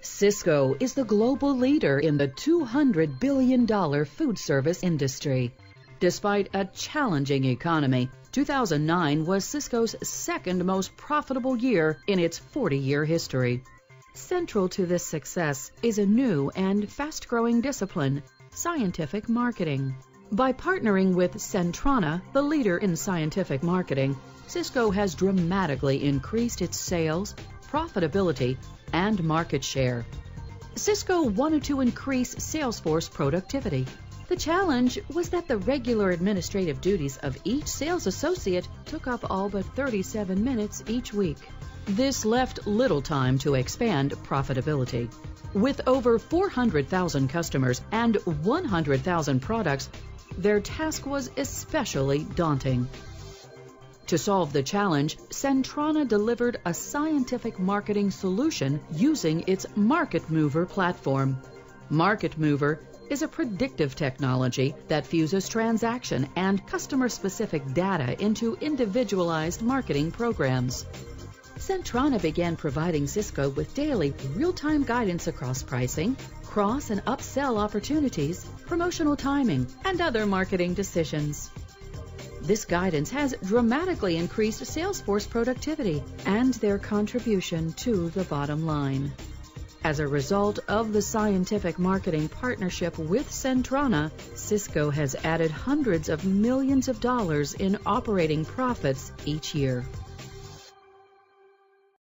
Sysco is the global leader in the $200 billion food service industry. Despite a challenging economy, 2009 was Sysco's second most profitable year in its 40-year history. Central to this success is a new and fast-growing discipline, scientific marketing. By partnering with Centrana, the leader in scientific marketing, Sysco has dramatically increased its sales, profitability, and market share. Sysco wanted to increase sales force productivity. The challenge was that the regular administrative duties of each sales associate took up all but 37 minutes each week. This left little time to expand profitability. With over 400,000 customers and 100,000 products, their task was especially daunting. To solve the challenge, Centrana delivered a scientific marketing solution using its Market Mover platform. Market Mover is a predictive technology that fuses transaction and customer-specific data into individualized marketing programs. Centrana began providing Sysco with daily, real-time guidance across pricing, cross- and upsell opportunities, promotional timing, and other marketing decisions. This guidance has dramatically increased sales force productivity and their contribution to the bottom line. As a result of the scientific marketing partnership with Centrana, Sysco has added hundreds of millions of dollars in operating profits each year.